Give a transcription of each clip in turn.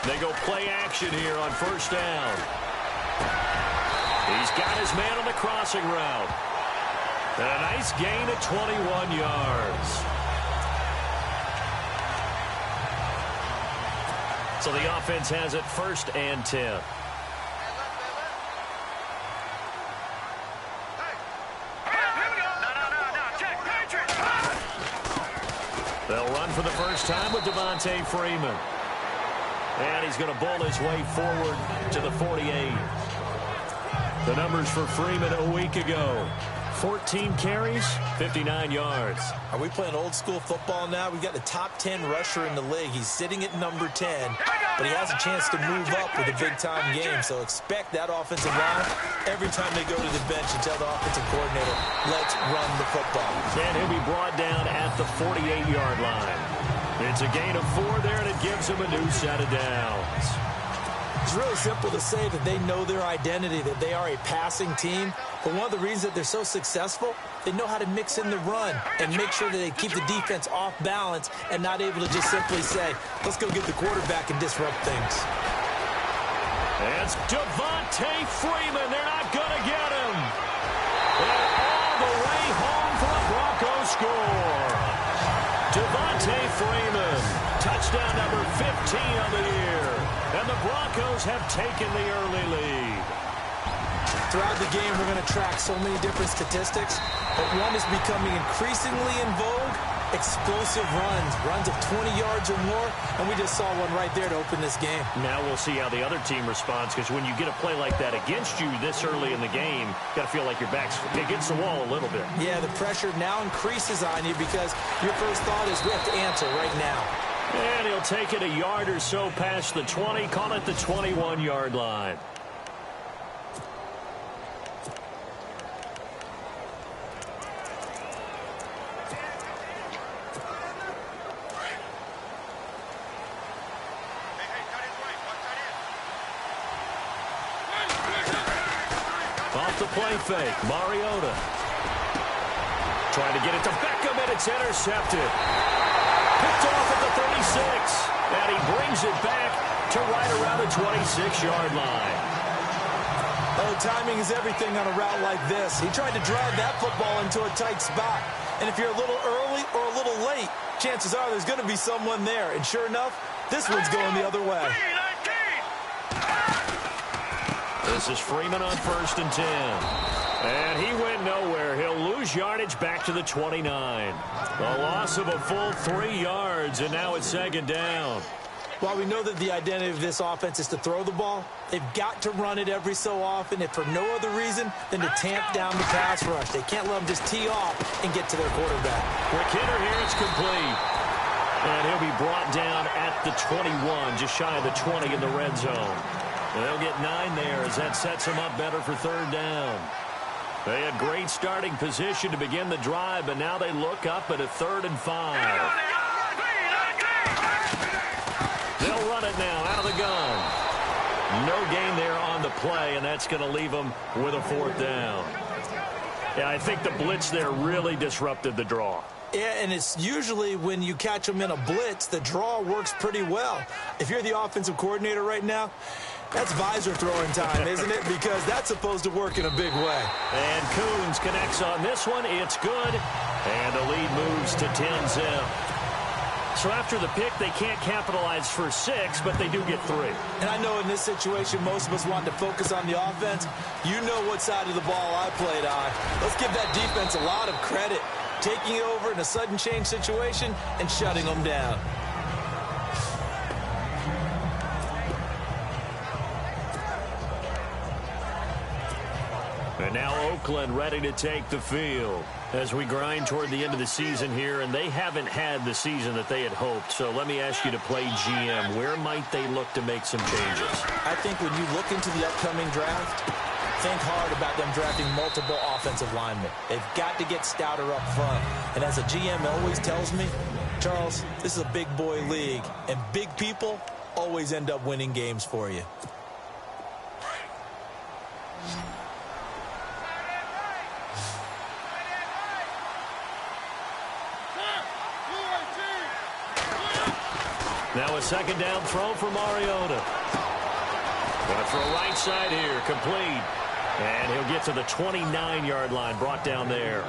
They go play action here on first down. He's got his man on the crossing route. And a nice gain of 21 yards. So the offense has it 1st and 10. They'll run for the first time with Devontae Freeman. And he's going to bowl his way forward to the 48. The numbers for Freeman a week ago. 14 carries, 59 yards. Are we playing old school football now? We've got the top 10 rusher in the league. He's sitting at number 10, but he has a chance to move up with a big-time game. So expect that offensive line every time they go to the bench and tell the offensive coordinator, let's run the football. And he'll be brought down at the 48-yard line. It's a gain of 4 there, and it gives him a new set of downs. It's really simple to say that they know their identity, that they are a passing team. But one of the reasons that they're so successful, they know how to mix in the run and make sure that they keep the defense off balance and not able to just simply say, let's go get the quarterback and disrupt things. It's Devontae Freeman. They're not going to get him. And all the way home for a Broncos score. Devontae Freeman, touchdown number 15 of the year. And the Broncos have taken the early lead. Throughout the game, we're going to track so many different statistics, but one is becoming increasingly in vogue, explosive runs of 20 yards or more, and we just saw one right there to open this game. Now we'll see how the other team responds, because when you get a play like that against you this early in the game, you got to feel like your back's against the wall a little bit. Yeah, the pressure now increases on you because your first thought is we have to answer right now. And he'll take it a yard or so past the 20, call it the 21-yard line. Off the play fake, Mariota. Trying to get it to Beckham, and it's intercepted. Picked off at the 36, and he brings it back to right around the 26-yard line. Oh, timing is everything on a route like this. He tried to drive that football into a tight spot. And if you're a little early or a little late, chances are there's going to be someone there. And sure enough, this one's going the other way. This is Freeman on 1st and 10. And he went nowhere. He'll lose yardage back to the 29. A loss of a full 3 yards, and now it's 2nd down. While we know that the identity of this offense is to throw the ball, they've got to run it every so often, if for no other reason than to tamp down the pass rush. They can't let them just tee off and get to their quarterback. Quick hitter here, it's complete. And he'll be brought down at the 21, just shy of the 20 in the red zone. And they'll get 9 there as that sets them up better for 3rd down. They had great starting position to begin the drive, but now they look up at a 3rd and 5. They'll run it now out of the gun. No gain there on the play, and that's going to leave them with a 4th down. Yeah, I think the blitz there really disrupted the draw. Yeah, and it's usually when you catch them in a blitz, the draw works pretty well. If you're the offensive coordinator right now, that's visor throwing time, isn't it? Because that's supposed to work in a big way. And Coons connects on this one. It's good. And the lead moves to 10-zip. So after the pick, they can't capitalize for 6, but they do get 3. And I know in this situation, most of us want to focus on the offense. You know what side of the ball I played on. Let's give that defense a lot of credit. Taking it over in a sudden change situation and shutting them down. And now Oakland ready to take the field as we grind toward the end of the season here, and they haven't had the season that they had hoped. So let me ask you to play GM. Where might they look to make some changes? I think when you look into the upcoming draft, think hard about them drafting multiple offensive linemen. They've got to get stouter up front. And as a GM always tells me, Charles, this is a big boy league, and big people always end up winning games for you. Now a second down throw for Mariota. Going to throw right side here, complete. And he'll get to the 29-yard line, brought down there.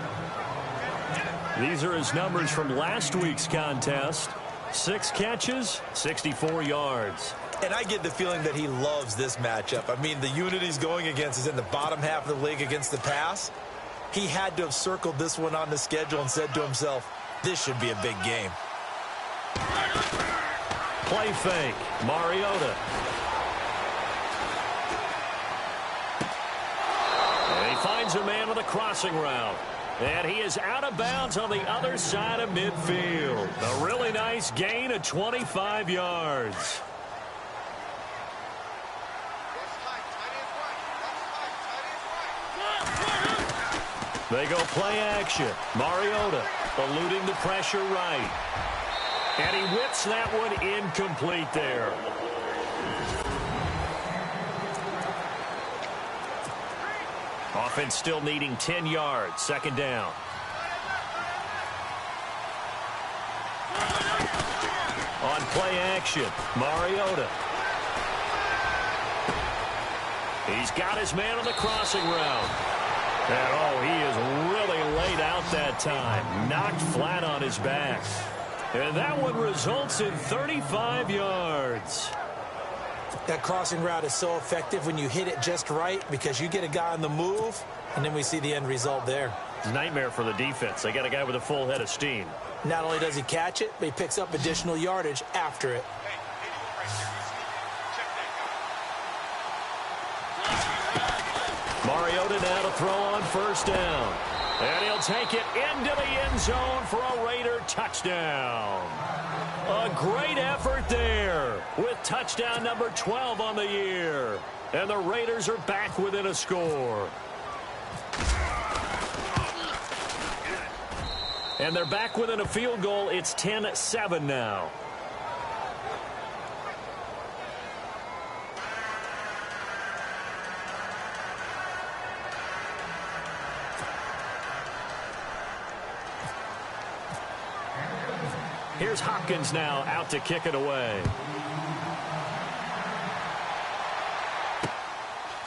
These are his numbers from last week's contest. 6 catches, 64 yards. And I get the feeling that he loves this matchup. I mean, the unit he's going against is in the bottom half of the league against the pass. He had to have circled this one on the schedule and said to himself, this should be a big game. Play fake, Mariota. And he finds a man with a crossing route. And he is out of bounds on the other side of midfield. A really nice gain of 25 yards. They go play action. Mariota eluding the pressure right. And he whips that one incomplete there. Offense still needing 10 yards. Second down. On play action, Mariota. He's got his man on the crossing route. And, oh, he is really laid out that time. Knocked flat on his back. And that one results in 35 yards. That crossing route is so effective when you hit it just right because you get a guy on the move, and then we see the end result there. Nightmare for the defense. They got a guy with a full head of steam. Not only does he catch it, but he picks up additional yardage after it. Mariota now to throw on first down. And he'll take it into the end zone for a Raider touchdown. A great effort there with touchdown number 12 on the year. And the Raiders are back within a score. And they're back within a field goal. It's 10-7 now. Here's Hopkins now out to kick it away.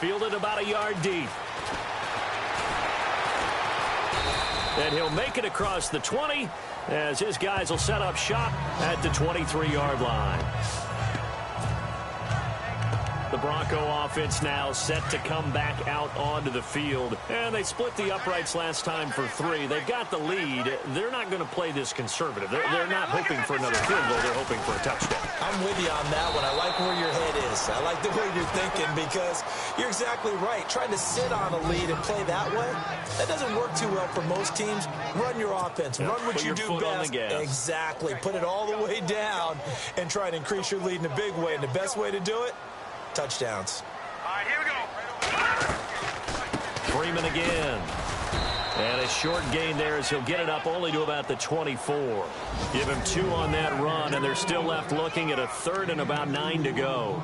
Fielded about a yard deep. And he'll make it across the 20 as his guys will set up shop at the 23-yard line. The Bronco offense now set to come back out onto the field. And they split the uprights last time for 3. They've got the lead. They're not going to play this conservative. They're not hoping for another field goal. They're hoping for a touchdown. I'm with you on that one. I like where your head is. I like the way you're thinking because you're exactly right. Trying to sit on a lead and play that way, that doesn't work too well for most teams. Run your offense. Run what you do best. Exactly. Put it all the way down and try to increase your lead in a big way. And the best way to do it, touchdowns. All right, here we go. Freeman again. And a short gain there as he'll get it up only to about the 24. Give him 2 on that run, and they're still left looking at a 3rd and about 9 to go.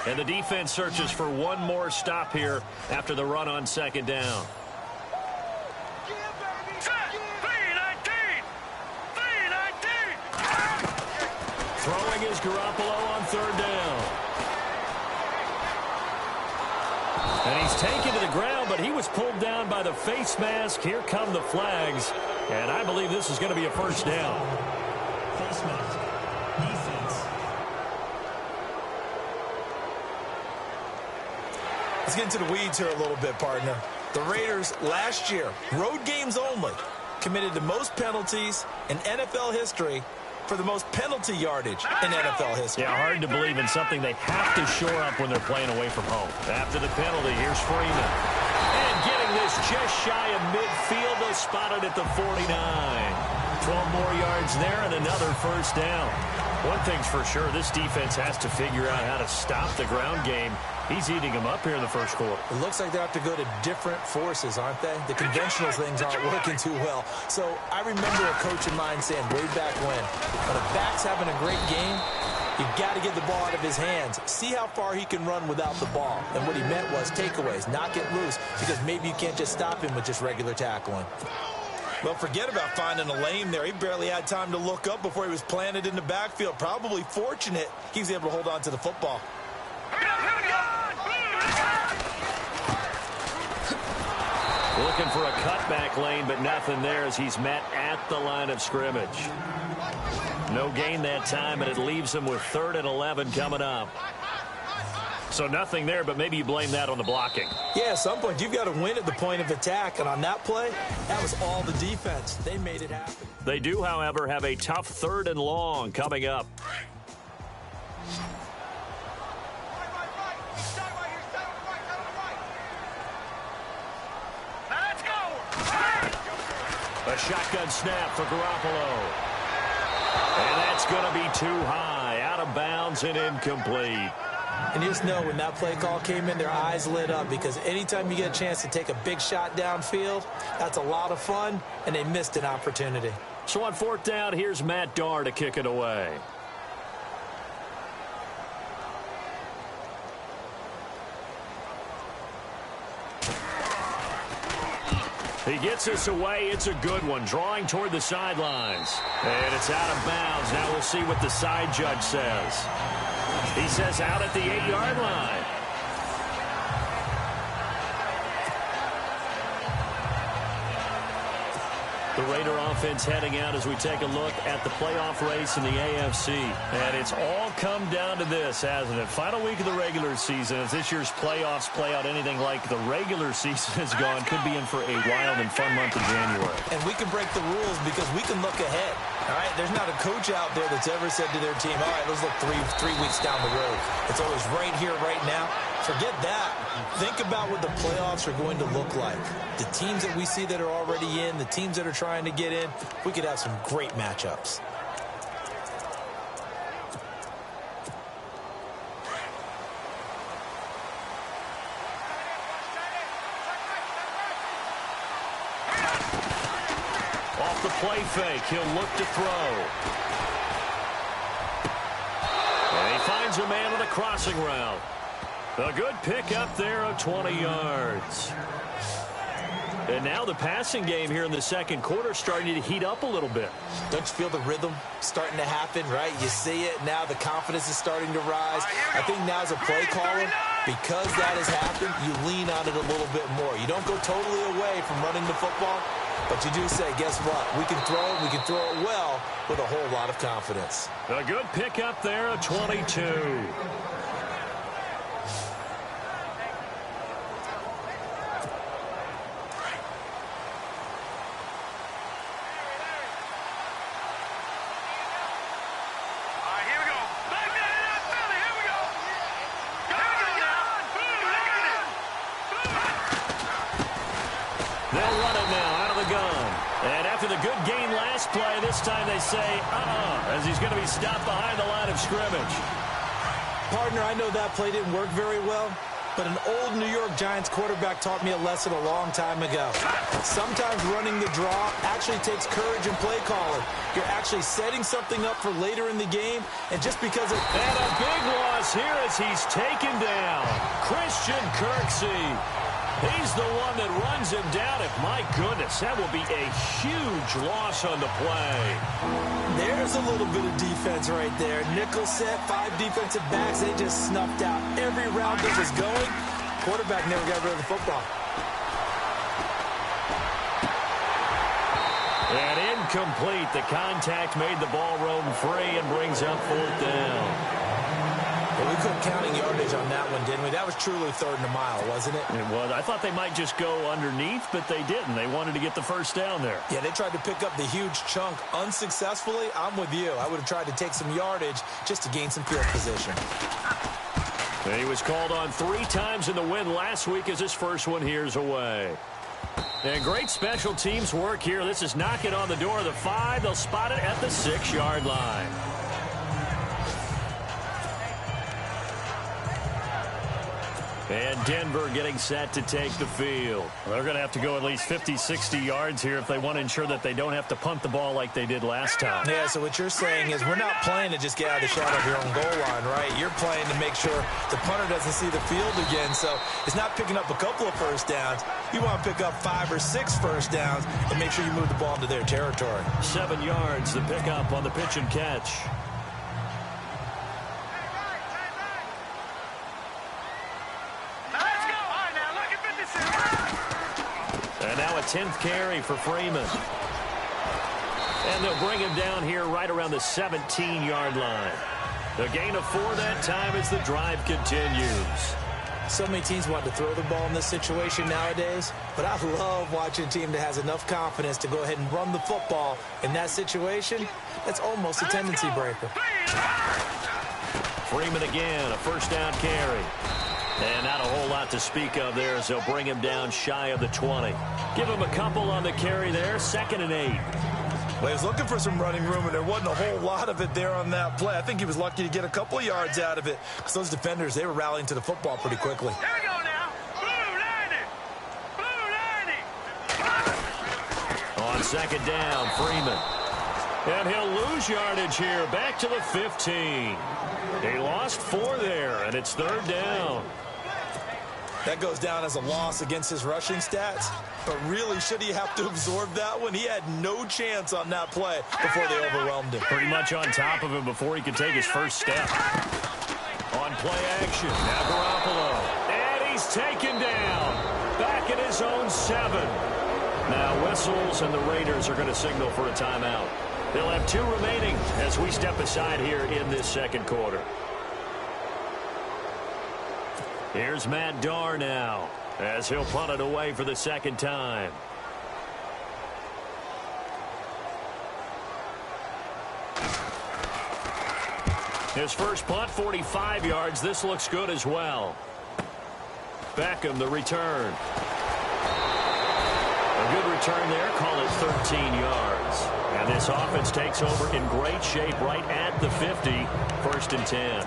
And the defense searches for one more stop here after the run on second down. Throwing is Garoppolo on third down. And he's taken to the ground, but he was pulled down by the face mask. Here come the flags. And I believe this is going to be a first down. Face mask. Defense. Let's get into the weeds here a little bit, partner. The Raiders last year, road games only, committed the most penalties in NFL history for the most penalty yardage in NFL history. Yeah, hard to believe in something they have to shore up when they're playing away from home. After the penalty, here's Freeman. And getting this just shy of midfield, they spotted at the 49. 12 more yards there and another first down. One thing's for sure, this defense has to figure out how to stop the ground game. He's eating them up here in the first quarter. It looks like they have to go to different forces, aren't they? The conventional things aren't working too well. So I remember a coach of mine saying way back when a back's having a great game, you've got to get the ball out of his hands. See how far he can run without the ball. And what he meant was takeaways, not get loose, because maybe you can't just stop him with just regular tackling. Well, forget about finding a lane there. He barely had time to look up before he was planted in the backfield. Probably fortunate he was able to hold on to the football. Looking for a cutback lane, but nothing there as he's met at the line of scrimmage. No gain that time, and it leaves him with 3rd and 11 coming up. So nothing there, but maybe you blame that on the blocking. Yeah, at some point, you've got to win at the point of attack. And on that play, that was all the defense. They made it happen. They do, however, have a tough 3rd and long coming up. A shotgun snap for Garoppolo. And that's going to be too high, out of bounds and incomplete. And you just know when that play call came in, their eyes lit up because anytime you get a chance to take a big shot downfield, that's a lot of fun, and they missed an opportunity. So on 4th down, here's Matt Darr to kick it away. He gets us away. It's a good one. Drawing toward the sidelines. And it's out of bounds. Now we'll see what the side judge says. He says out at the 8-yard line. The Raider offense heading out as we take a look at the playoff race in the AFC. And it's all come down to this, hasn't it? Final week of the regular season. As this year's playoffs play out anything like the regular season has gone, could be in for a wild and fun month of January. And we can break the rules because we can look ahead. All right, there's not a coach out there that's ever said to their team, all right, let's look three weeks down the road. It's always right here, right now. Forget that. Think about what the playoffs are going to look like. The teams that we see that are already in, the teams that are trying to get in, we could have some great matchups. Off the play fake, he'll look to throw. And he finds a man on the crossing route. A good pick up there of 20 yards. And now the passing game here in the second quarter starting to heat up a little bit. Don't you feel the rhythm starting to happen, right? You see it. Now the confidence is starting to rise. I think now as a play caller, because that has happened, you lean on it a little bit more. You don't go totally away from running the football, but you do say, guess what? We can throw it. We can throw it well with a whole lot of confidence. A good pick up there of 22. This time they say, as he's going to be stopped behind the line of scrimmage. Partner, I know that play didn't work very well, but an old New York Giants quarterback taught me a lesson a long time ago. Sometimes running the draw actually takes courage and play calling. You're actually setting something up for later in the game, and just because of... And a big loss here as he's taken down. Christian Kirksey. He's the one that runs him down. And my goodness, that will be a huge loss on the play. There's a little bit of defense right there. Nickel set, 5 defensive backs. They just snuffed out every round that was going. Quarterback never got rid of the football. And incomplete. The contact made the ball roam free and brings up 4th down. Well, we couldn't counting yardage on that one, didn't we? That was truly 3rd and a mile, wasn't it? It was. I thought they might just go underneath, but they didn't. They wanted to get the first down there. Yeah, they tried to pick up the huge chunk unsuccessfully. I'm with you. I would have tried to take some yardage just to gain some field position. And he was called on 3 times in the win last week as his first one here's away. And great special teams work here. This is knocking on the door of the 5. They'll spot it at the 6-yard line. And Denver getting set to take the field. They're going to have to go at least 50, 60 yards here if they want to ensure that they don't have to punt the ball like they did last time. Yeah, so what you're saying is we're not playing to just get out of the shadow of your own goal line, right? You're playing to make sure the punter doesn't see the field again. So it's not picking up a couple of first downs. You want to pick up 5 or 6 first downs and make sure you move the ball into their territory. 7 yards, the pickup on the pitch and catch. And now a 10th carry for Freeman. And they'll bring him down here right around the 17-yard line. The gain of 4 that time as the drive continues. So many teams want to throw the ball in this situation nowadays, but I love watching a team that has enough confidence to go ahead and run the football in that situation. That's almost a tendency breaker. Freeman again, a first down carry. And not a whole lot to speak of there as they'll bring him down shy of the 20. Give him a couple on the carry there, 2nd and 8. Well, he was looking for some running room, and there wasn't a whole lot of it there on that play. I think he was lucky to get a couple of yards out of it because those defenders, they were rallying to the football pretty quickly. Here we go now. Blue 90. Blue 90. On 2nd down, Freeman. And he'll lose yardage here, back to the 15. He lost 4 there, and it's 3rd down. That goes down as a loss against his rushing stats. But really, should he have to absorb that one? He had no chance on that play before they overwhelmed him. Pretty much on top of him before he could take his first step. On play action, now Garoppolo. And he's taken down. Back at his own 7. Now whistles, and the Raiders are going to signal for a timeout. They'll have 2 remaining as we step aside here in this 2nd quarter. Here's Matt Darr now as he'll punt it away for the 2nd time. His first punt, 45 yards. This looks good as well. Beckham, the return. A good return there. Call it 13 yards. And this offense takes over in great shape right at the 50. 1st and 10.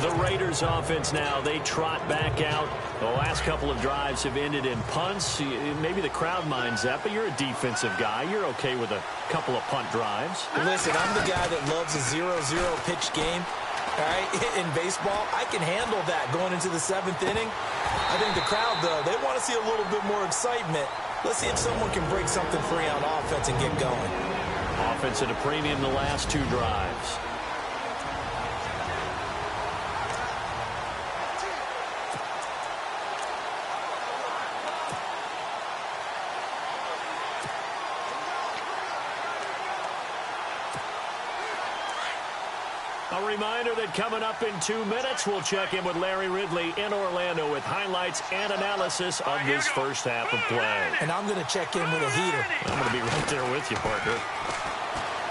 The Raiders offense now, they trot back out. The last couple of drives have ended in punts. Maybe the crowd minds that, but you're a defensive guy. You're okay with a couple of punt drives. Listen, I'm the guy that loves a 0-0 pitch game. All right, in baseball, I can handle that going into the 7th inning. I think the crowd, though, they want to see a little bit more excitement. Let's see if someone can break something free on offense and get going. Offense at a premium the last 2 drives. A reminder that coming up in 2 minutes, we'll check in with Larry Ridley in Orlando with highlights and analysis of this first half of play. And I'm going to check in with a heater. I'm going to be right there with you, partner.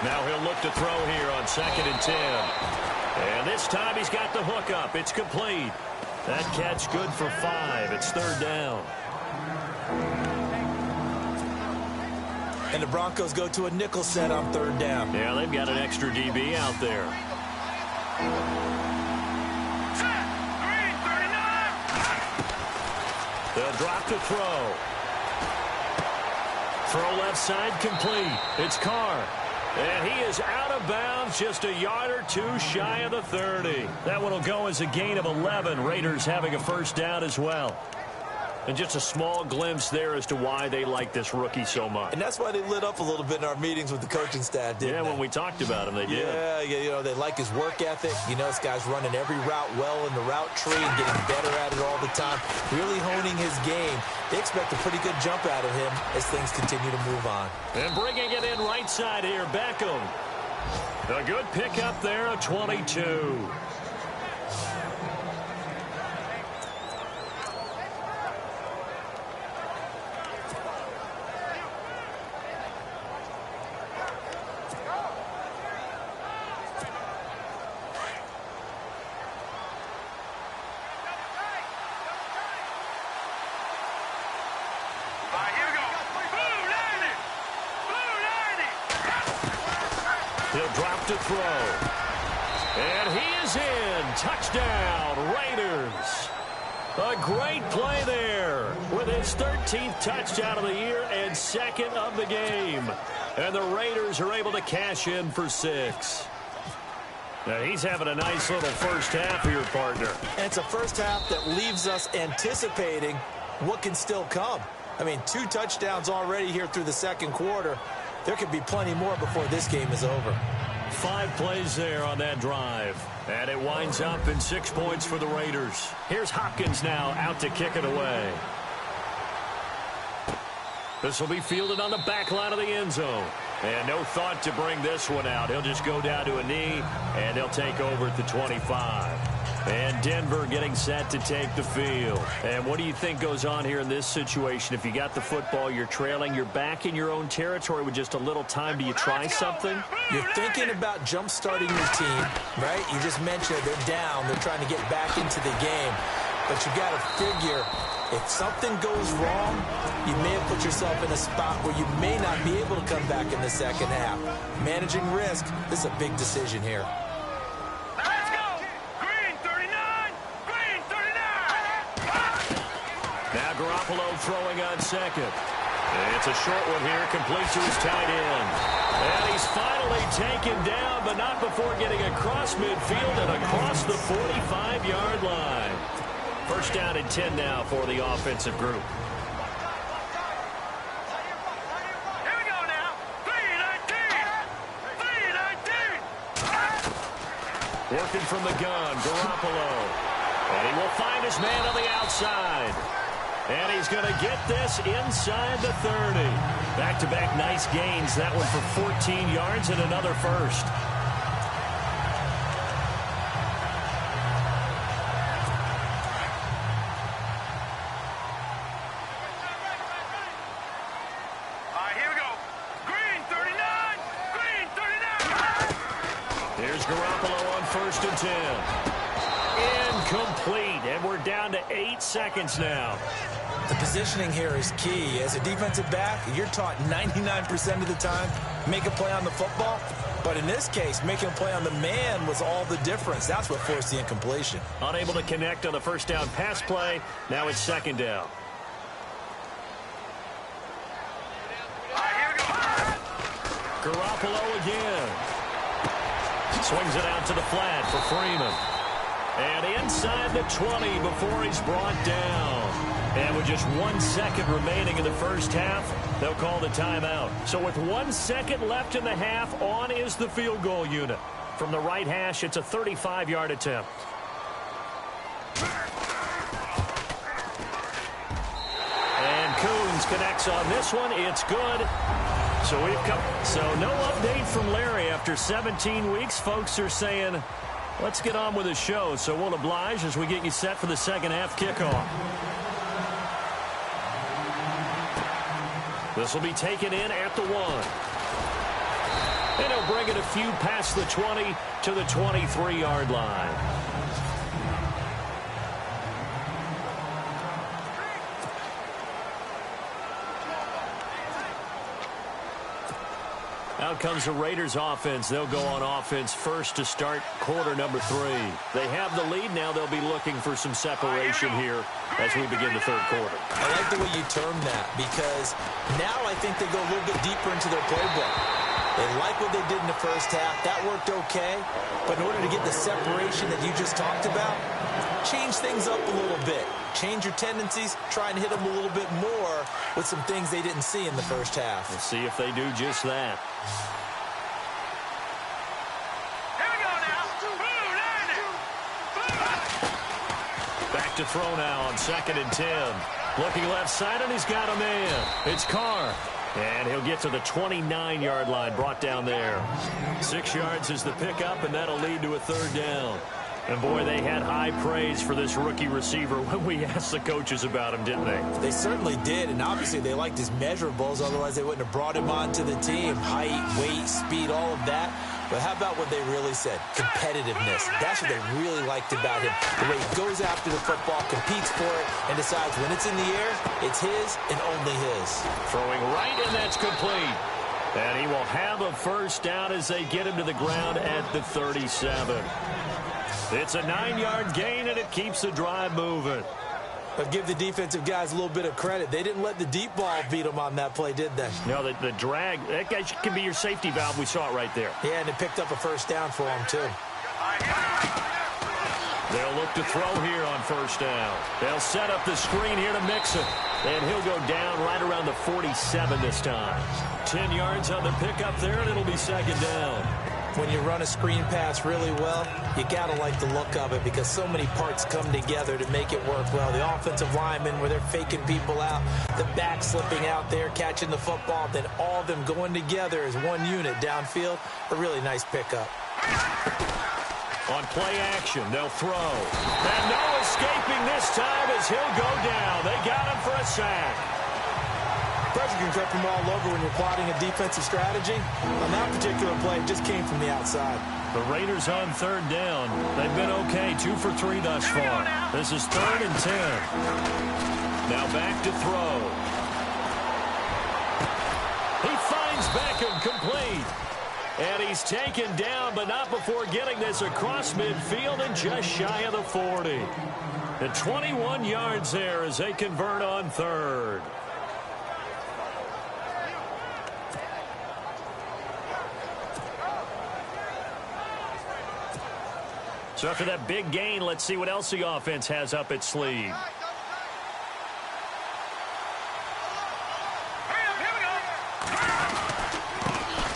Now he'll look to throw here on 2nd and 10. And this time he's got the hook up. It's complete. That catch good for 5. It's 3rd down. And the Broncos go to a nickel set on 3rd down. Yeah, they've got an extra DB out there. They'll drop to throw. Throw left side complete. It's Carr. And he is out of bounds, just a yard or 2 shy of the 30. That one will go as a gain of 11. Raiders having a first down as well. And just a small glimpse there as to why they like this rookie so much. And that's why they lit up a little bit in our meetings with the coaching staff, didn't they? Yeah, when we talked about him, they did. Yeah, you know, they like his work ethic. You know, this guy's running every route well in the route tree and getting better at it all the time, really honing his game. They expect a pretty good jump out of him as things continue to move on. And bringing it in right side here, Beckham. A good pickup there, a 22. He'll drop to throw. And he is in. Touchdown, Raiders. A great play there with his 13th touchdown of the year and second of the game. And the Raiders are able to cash in for 6. Now he's having a nice little first half here, partner. And it's a first half that leaves us anticipating what can still come. I mean, 2 touchdowns already here through the second quarter. There could be plenty more before this game is over. 5 plays there on that drive. And it winds up in 6 points for the Raiders. Here's Hopkins now out to kick it away. This will be fielded on the back line of the end zone. And no thought to bring this one out. He'll just go down to a knee, and he'll take over at the 25. And Denver getting set to take the field. And what do you think goes on here in this situation? If you got the football, you're trailing, you're back in your own territory with just a little time. Do you try something? You're thinking about jump-starting your team, right? You just mentioned they're down. They're trying to get back into the game. But you got to figure, if something goes wrong, you may have put yourself in a spot where you may not be able to come back in the second half. Managing risk, this is a big decision here. Let's go! Green 39! Green 39! Now Garoppolo throwing on second. It's a short one here, complete to his tight end. And he's finally taken down, but not before getting across midfield and across the 45-yard line. First down and 10 now for the offensive group. Here we go now! 3-19! 3-19! Working from the gun, Garoppolo. And he will find his man on the outside. And he's going to get this inside the 30. Back-to-back nice gains. That one for 14 yards and another first. All right, here we go. Green 39! Green 39! Here's Garoppolo on 1st and 10. Incomplete, and we're down to 8 seconds now. The positioning here is key. As a defensive back, you're taught 99% of the time, make a play on the football. But in this case, making a play on the man was all the difference. That's what forced the incompletion. Unable to connect on the first down pass play. Now it's second down. All right, here we go. Garoppolo again. Swings it out to the flat for Freeman. And inside the 20 before he's brought down. And with just 1 second remaining in the first half, they'll call the timeout. So with 1 second left in the half, on is the field goal unit. From the right hash, it's a 35-yard attempt. And Coons connects on this one. It's good. So no update from Larry after 17 weeks. Folks are saying, let's get on with the show. So we'll oblige as we get you set for the second half kickoff. This will be taken in at the 1. And he'll bring it a few past the 20 to the 23-yard line. Out comes the Raiders offense. They'll go on offense first to start quarter number 3. They have the lead. Now they'll be looking for some separation here as we begin the third quarter. I like the way you term that because now I think they go a little bit deeper into their playbook. They like what they did in the first half. That worked okay. But in order to get the separation that you just talked about, change things up a little bit. Change your tendencies. Try and hit them a little bit more with some things they didn't see in the first half. We'll see if they do just that. Here we go now. Back to throw now on 2nd and 10. Looking left side, and he's got a man. It's Carr. And he'll get to the 29-yard line, brought down there. 6 yards is the pickup, and that'll lead to a third down. And, boy, they had high praise for this rookie receiver when we asked the coaches about him, didn't they? They certainly did, and obviously they liked his measurables. Otherwise, they wouldn't have brought him onto the team. Height, weight, speed, all of that. But how about what they really said? Competitiveness. That's what they really liked about him. The way he goes after the football, competes for it, and decides when it's in the air, it's his and only his. Throwing right, and that's complete. And he will have a first down as they get him to the ground at the 37. It's a 9-yard gain, and it keeps the drive moving. But give the defensive guys a little bit of credit. They didn't let the deep ball beat them on that play, did they? No, the drag, that guy can be your safety valve. We saw it right there. Yeah, and it picked up a first down for him, too. They'll look to throw here on first down. They'll set up the screen here to mix it. And he'll go down right around the 47 this time. 10 yards on the pickup there, and it'll be second down. When you run a screen pass really well, you got to like the look of it because so many parts come together to make it work well. The offensive linemen, where they're faking people out, the back slipping out there, catching the football, then all of them going together as one unit downfield. A really nice pickup. On play action, they'll throw. And no escaping this time as he'll go down. They got him for a sack. Pressure can come from all over when you're plotting a defensive strategy. On that particular play, it just came from the outside. The Raiders on third down. They've been okay, 2 for 3 thus far. This is 3rd and 10. Now back to throw. He finds Beckham complete. And he's taken down, but not before getting this across midfield and just shy of the 40. And 21 yards there as they convert on third. So after that big gain, let's see what else the offense has up its sleeve.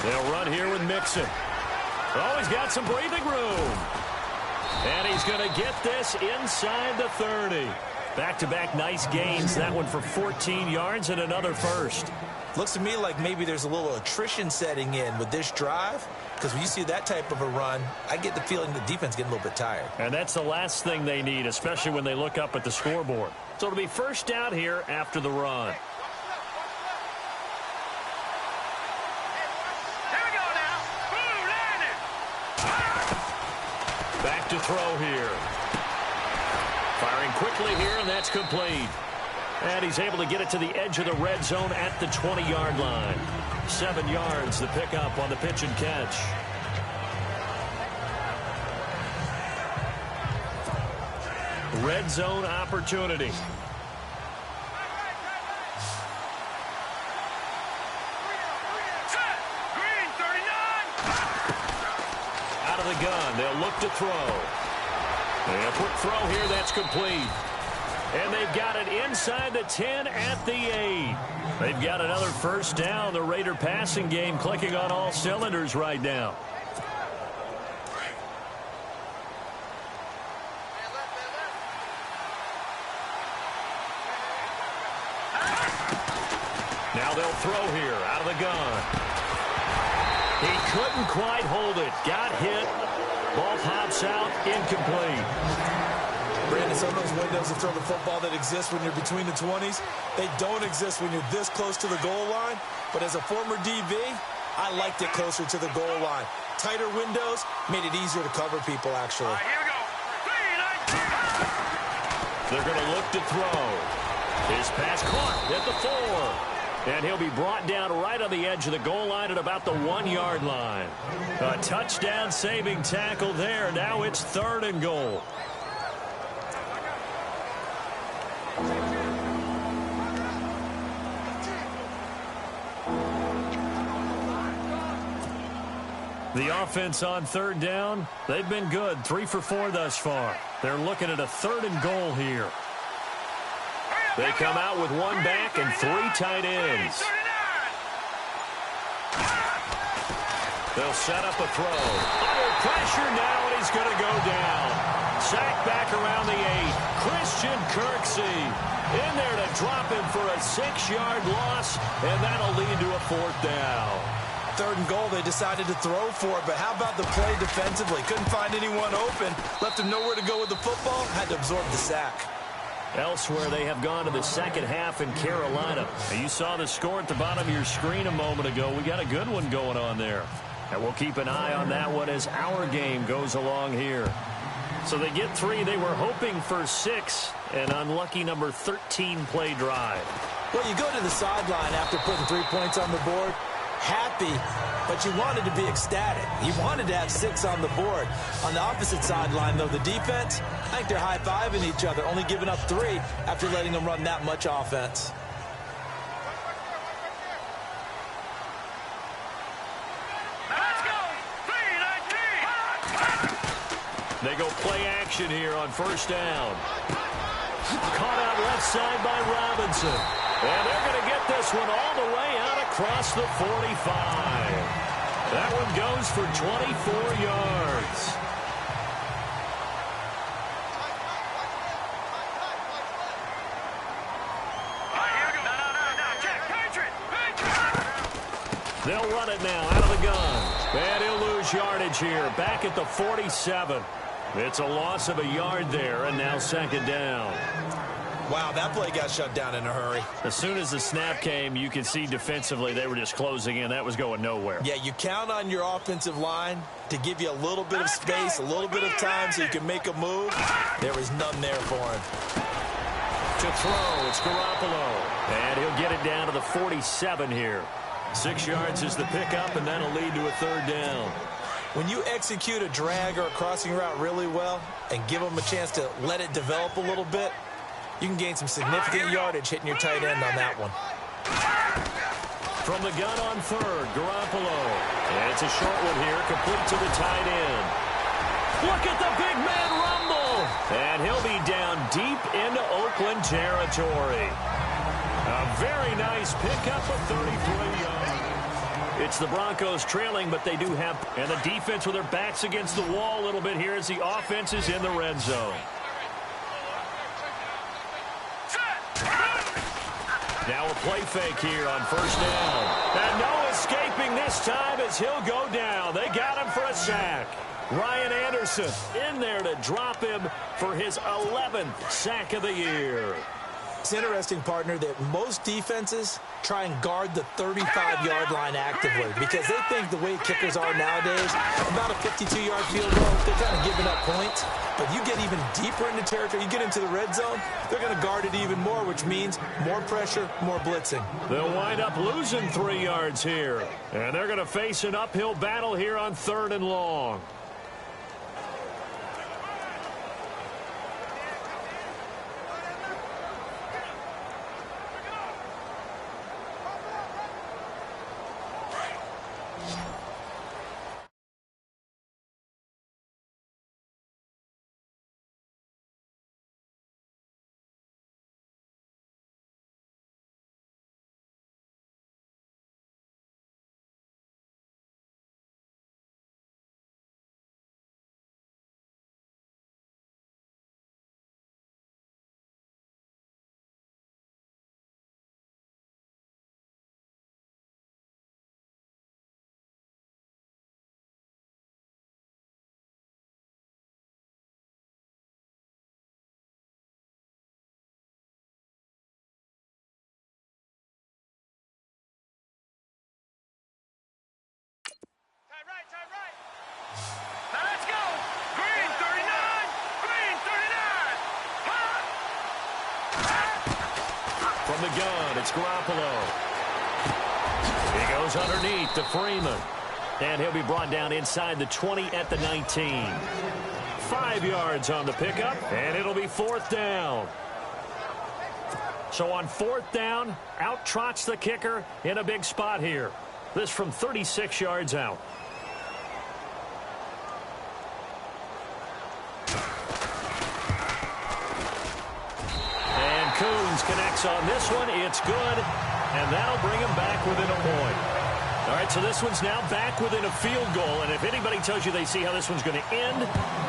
They'll run here with Mixon. Oh, he's got some breathing room. And he's going to get this inside the 30. Back-to-back nice gains. That one for 14 yards and another first. Looks to me like maybe there's a little attrition setting in with this drive. Because when you see that type of a run, I get the feeling the defense getting a little bit tired. And that's the last thing they need, especially when they look up at the scoreboard. So it'll be first down here after the run. Back to throw here. Firing quickly here, and that's complete. And he's able to get it to the edge of the red zone at the 20-yard line. 7 yards, the pickup on the pitch and catch. Red zone opportunity. Green 39. Out of the gun, they'll look to throw. And a quick throw here, that's complete. And they've got it inside the 10 at the 8. They've got another first down. The Raider passing game clicking on all cylinders right now. Now they'll throw here out of the gun. He couldn't quite hold it. Got hit. Ball pops out. Incomplete. Brandon, some of those windows to throw the football that exist when you're between the 20s, they don't exist when you're this close to the goal line. But as a former DB, I liked it closer to the goal line. Tighter windows made it easier to cover people, actually. Here we go. They're going to look to throw. His pass caught at the 4. And he'll be brought down right on the edge of the goal line at about the 1-yard line. A touchdown-saving tackle there. Now it's 3rd and goal. The offense on third down, they've been good. 3 for 4 thus far. They're looking at a 3rd and goal here. They come out with 1 back and 3 tight ends. They'll set up a throw. Under pressure now, and he's going to go down. Sacked back around the 8. Christian Kirksey in there to drop him for a 6-yard loss, and that'll lead to a 4th down. 3rd and goal, they decided to throw for it, but how about the play defensively? Couldn't find anyone open, left him nowhere to go with the football, had to absorb the sack. Elsewhere, they have gone to the second half in Carolina. You saw the score at the bottom of your screen a moment ago. We got a good one going on there. And we'll keep an eye on that one as our game goes along here. So they get 3. They were hoping for 6. An unlucky number 13 play drive. Well, you go to the sideline after putting 3 points on the board. happy, but you wanted to be ecstatic. You wanted to have 6 on the board. On the opposite sideline, though, the defense, I think they're high-fiving each other, only giving up 3 after letting them run that much offense. They go play action here on first down. Caught out left side by Robinson. And they're going to get this one all the way out across the 45. That one goes for 24 yards. They'll run it now out of the gun. And he'll lose yardage here. Back at the 47. It's a loss of a yard there, and now second down. Wow, that play got shut down in a hurry. As soon as the snap came, you could see defensively they were just closing in. That was going nowhere. Yeah, you count on your offensive line to give you a little bit of space, a little bit of time so you can make a move. There was none there for him. To throw, it's Garoppolo. And he'll get it down to the 47 here. 6 yards is the pickup, and that'll lead to a third down. When you execute a drag or a crossing route really well and give them a chance to let it develop a little bit, you can gain some significant yardage hitting your tight end on that one. From the gun on third, Garoppolo. And it's a short one here, complete to the tight end. Look at the big man rumble. And he'll be down deep into Oakland territory. A very nice pickup of 33 yards. It's the Broncos trailing, but they do have, and the defense with their backs against the wall a little bit here as the offense is in the red zone. Now a play fake here on first down. And no escaping this time as he'll go down. They got him for a sack. Ryan Anderson in there to drop him for his 11th sack of the year. It's interesting, partner, that most defenses try and guard the 35-yard line actively because they think the way kickers are nowadays, about a 52-yard field goal, they're kind of giving up points. But you get even deeper into territory, you get into the red zone, they're going to guard it even more, which means more pressure, more blitzing. They'll wind up losing 3 yards here. And they're going to face an uphill battle here on 3rd and long. Now let's go. Green 39. Green 39. From the gun, it's Garoppolo. He goes underneath to Freeman. And he'll be brought down inside the 20 at the 19. 5 yards on the pickup, and it'll be 4th down. So on 4th down, out trots the kicker in a big spot here. This from 36 yards out. And Coons connects on this one. It's good, and that'll bring him back within a point. All right, so this one's now back within a field goal, and if anybody tells you they see how this one's going to end,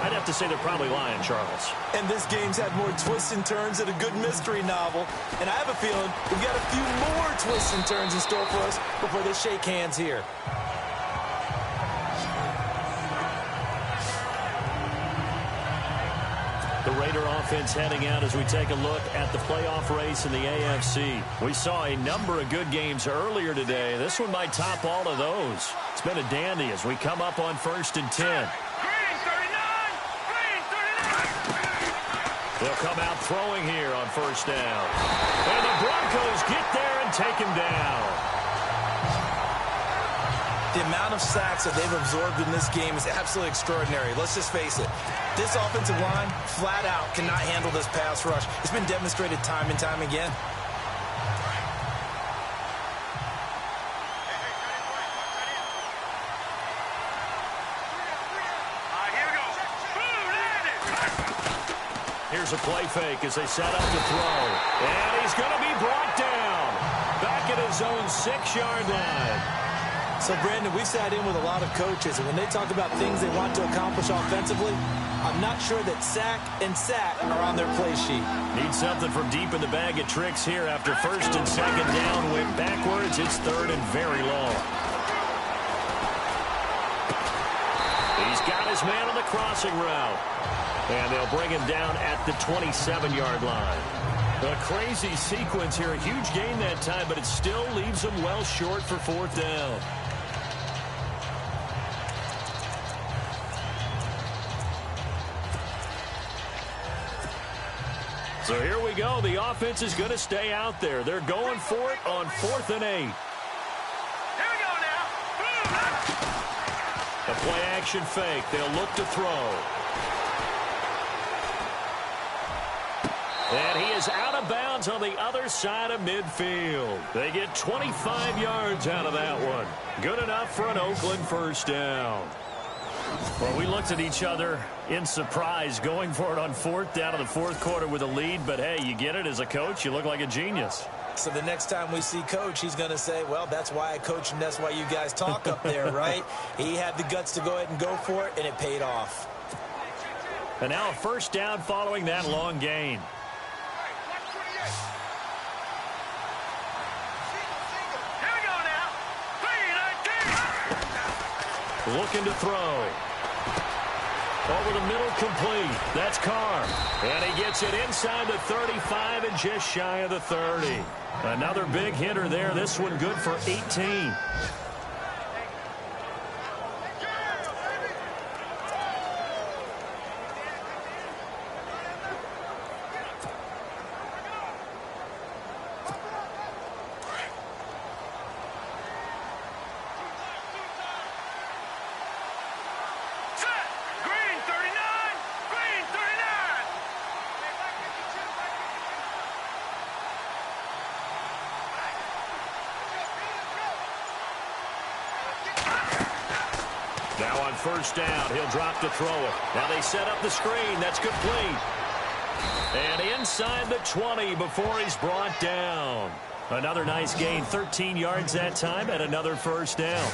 I'd have to say they're probably lying, Charles. And this game's had more twists and turns than a good mystery novel, and I have a feeling we've got a few more twists and turns in store for us before they shake hands here. The Raider offense heading out as we take a look at the playoff race in the AFC. We saw a number of good games earlier today. This one might top all of those. It's been a dandy as we come up on 1st and 10. Green 39. Green 39. They'll come out throwing here on 1st down. And the Broncos get there and take him down. The amount of sacks that they've absorbed in this game is absolutely extraordinary. Let's just face it. This offensive line, flat out, cannot handle this pass rush. It's been demonstrated time and time again. Here's a play fake as they set up to throw. And he's going to be brought down. Back at his own 6-yard line. So, Brandon, we sat in with a lot of coaches, and when they talk about things they want to accomplish offensively, I'm not sure that sack and sack are on their play sheet. Need something from deep in the bag of tricks here after first and second down. Went backwards. It's third and very long. He's got his man on the crossing route. And they'll bring him down at the 27-yard line. A crazy sequence here. A huge gain that time, but it still leaves them well short for fourth down. So here we go. The offense is going to stay out there. They're going for it on 4th and 8. Here we go now. A play-action fake. They'll look to throw. And he is out of bounds on the other side of midfield. They get 25 yards out of that one. Good enough for an Oakland first down. Well, we looked at each other in surprise going for it on 4th down in the 4th quarter with a lead. But, hey, you get it as a coach. You look like a genius. So the next time we see Coach, he's going to say, well, that's why I coach and that's why you guys talk up there, right? He had the guts to go ahead and go for it, and it paid off. And now a first down following that long gain. Looking to throw. Over the middle, complete. That's Carr. And he gets it inside the 35 and just shy of the 30. Another big hitter there. This one good for 18. Now on first down, he'll drop to throw it. Now they set up the screen. That's complete. And inside the 20 before he's brought down. Another nice gain, 13 yards that time, and another first down.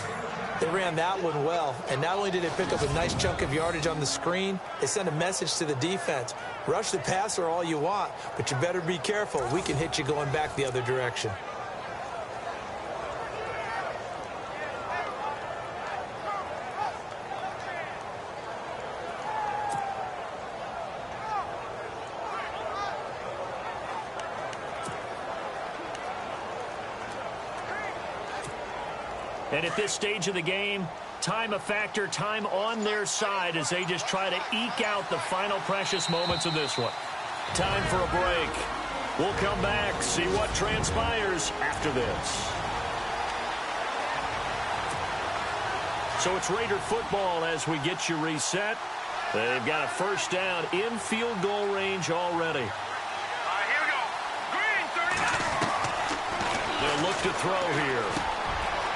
They ran that one well, and not only did they pick up a nice chunk of yardage on the screen, they sent a message to the defense. Rush the passer all you want, but you better be careful. We can hit you going back the other direction. And at this stage of the game, time a factor, time on their side as they just try to eke out the final precious moments of this one. Time for a break. We'll come back, see what transpires after this. So it's Raider football as we get you reset. They've got a first down in field goal range already. Here we go. Green, 39. They'll look to throw here.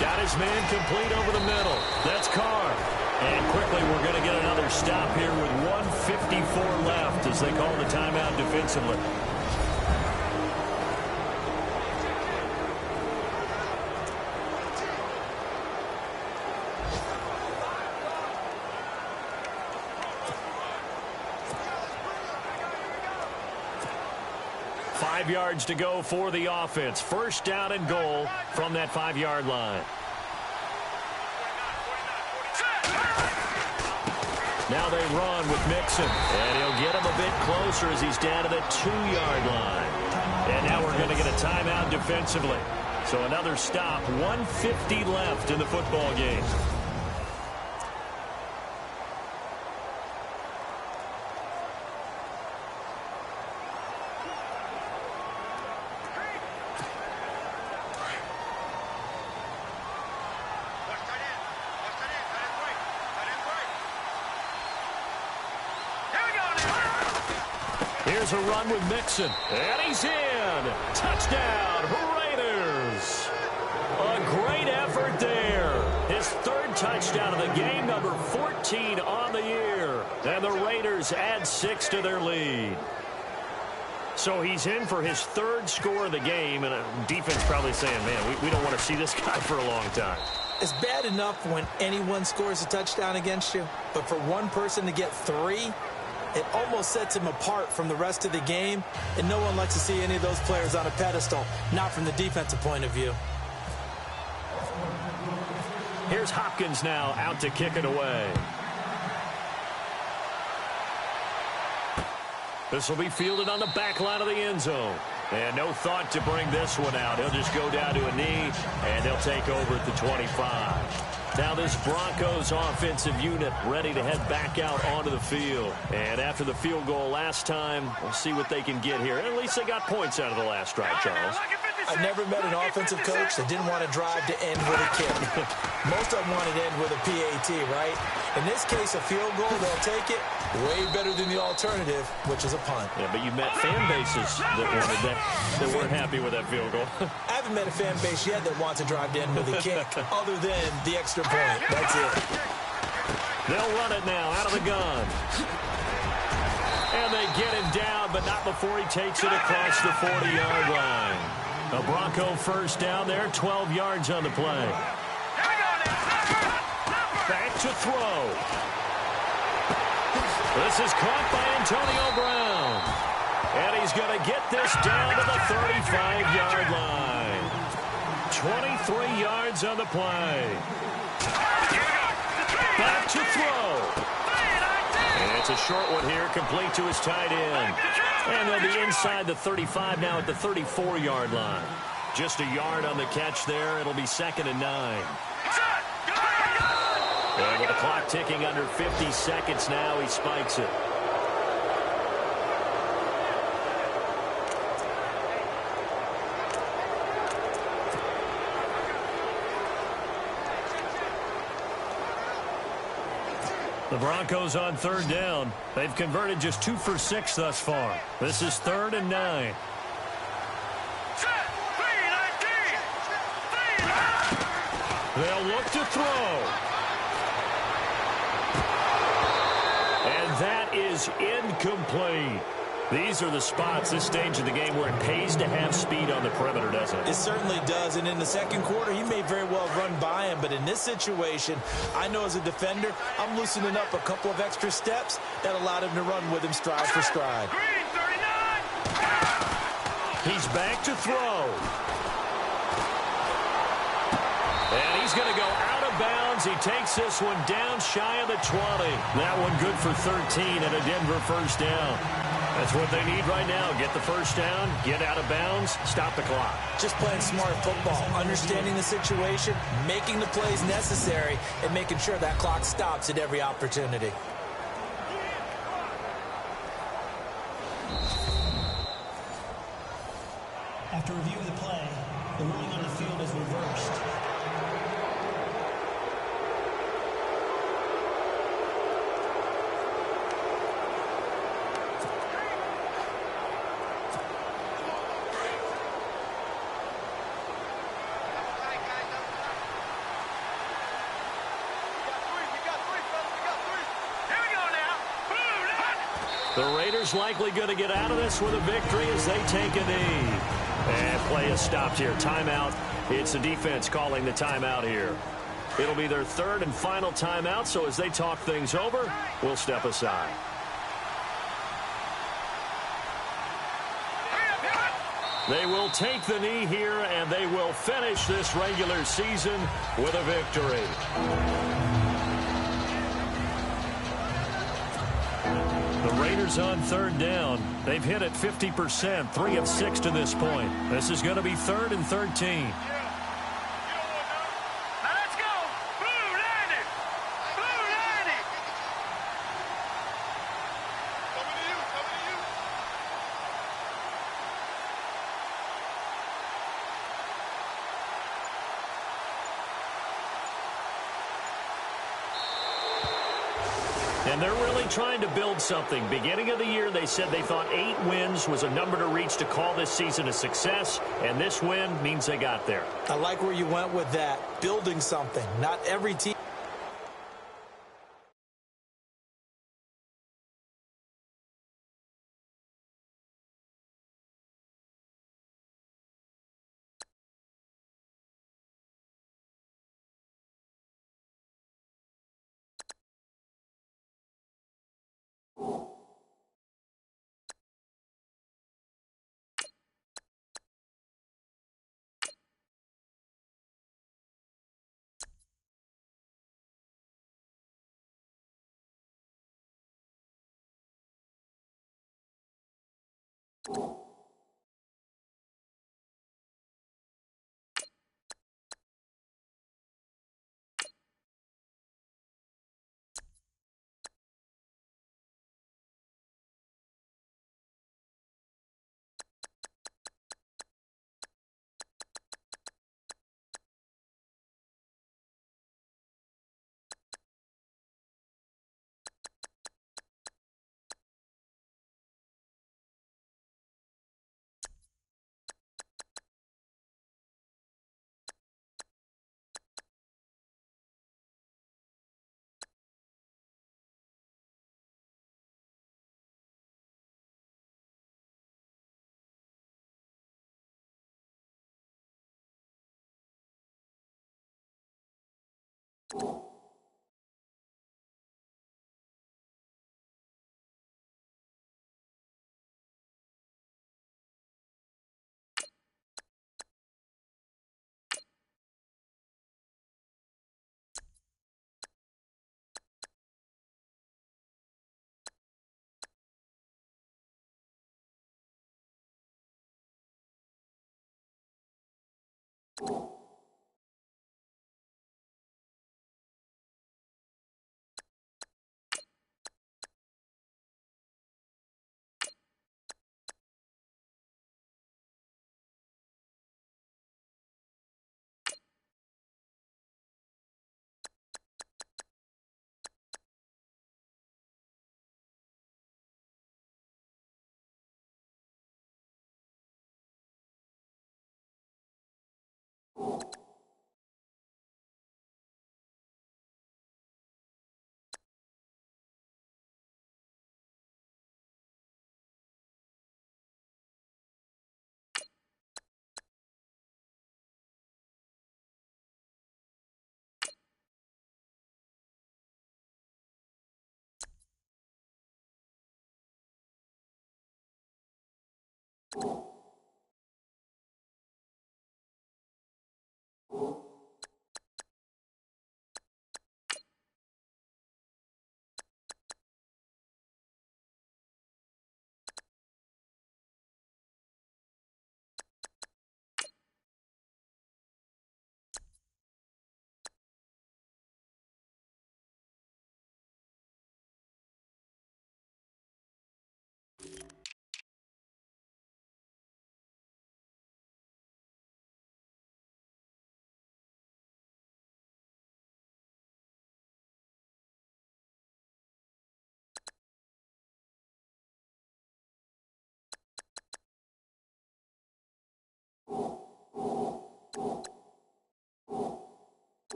Got his man complete over the middle. That's Carr. And quickly we're going to get another stop here with 1:54 left as they call the timeout defensively. Five yards to go for the offense. First down and goal from that 5-yard line. Now they run with Mixon. And he'll get him a bit closer as he's down to the 2-yard line. And now we're going to get a timeout defensively. So another stop. 1:50 left in the football game. Here's a run with Mixon. And he's in. Touchdown, Raiders. A great effort there. His third touchdown of the game, number 14 on the year. And the Raiders add 6 to their lead. So he's in for his third score of the game, and defense probably saying, man, we don't want to see this guy for a long time. It's bad enough when anyone scores a touchdown against you, but for one person to get 3, it almost sets him apart from the rest of the game, and no one likes to see any of those players on a pedestal, not from the defensive point of view. Here's Hopkins now out to kick it away. This will be fielded on the back line of the end zone. And no thought to bring this one out. He'll just go down to a knee, and they'll take over at the 25. Now this Broncos offensive unit ready to head back out onto the field. And after the field goal last time, we'll see what they can get here. At least they got points out of the last drive, Charles. I've never met an offensive coach that didn't want to drive to end with a kick. Most of them wanted to end with a PAT, right? In this case, a field goal, they'll take it. Way better than the alternative, which is a punt. Yeah, but you met fan bases that wanted that, that weren't happy with that field goal. I haven't met a fan base yet that wants to drive to end with a kick, other than the extra point. That's it. They'll run it now out of the gun. And they get him down, but not before he takes it across the 40-yard line. A Bronco first down there, 12 yards on the play. Back to throw. This is caught by Antonio Brown. And he's going to get this down to the 35-yard line. 23 yards on the play. Back to throw. And it's a short one here, complete to his tight end. And they'll be inside the 35 now at the 34-yard line. Just a yard on the catch there. It'll be 2nd and 9. And with the clock ticking under 50 seconds now, he spikes it. The Broncos on 3rd down. They've converted just 2 for 6 thus far. This is 3rd and 9. They'll look to throw. And that is incomplete. These are the spots, this stage of the game, where it pays to have speed on the perimeter, doesn't it? It certainly does. And in the second quarter, he may very well run by him. But in this situation, I know as a defender, I'm loosening up a couple of extra steps that allowed him to run with him stride for stride. He's back to throw. And he's going to go out of bounds. He takes this one down shy of the 20. That one good for 13 and a Denver first down. That's what they need right now. Get the first down, get out of bounds, stop the clock. Just playing smart football, understanding the situation, making the plays necessary, and making sure that clock stops at every opportunity. After reviewing the play, the ruling on the field is reversed. The Raiders likely going to get out of this with a victory as they take a knee. And play is stopped here. Timeout. It's the defense calling the timeout here. It'll be their 3rd and final timeout, so as they talk things over, we'll step aside. They will take the knee here, and they will finish this regular season with a victory. The Raiders on 3rd down. They've hit it 50%, 3 of 6 to this point. This is going to be 3rd and 13. And they're really trying to build something. Beginning of the year, they said they thought 8 wins was a number to reach to call this season a success, and this win means they got there. I like where you went with that. Building something. Not every team.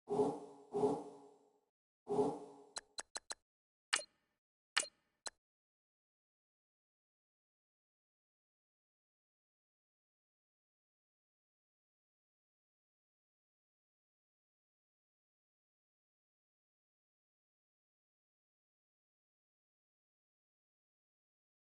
You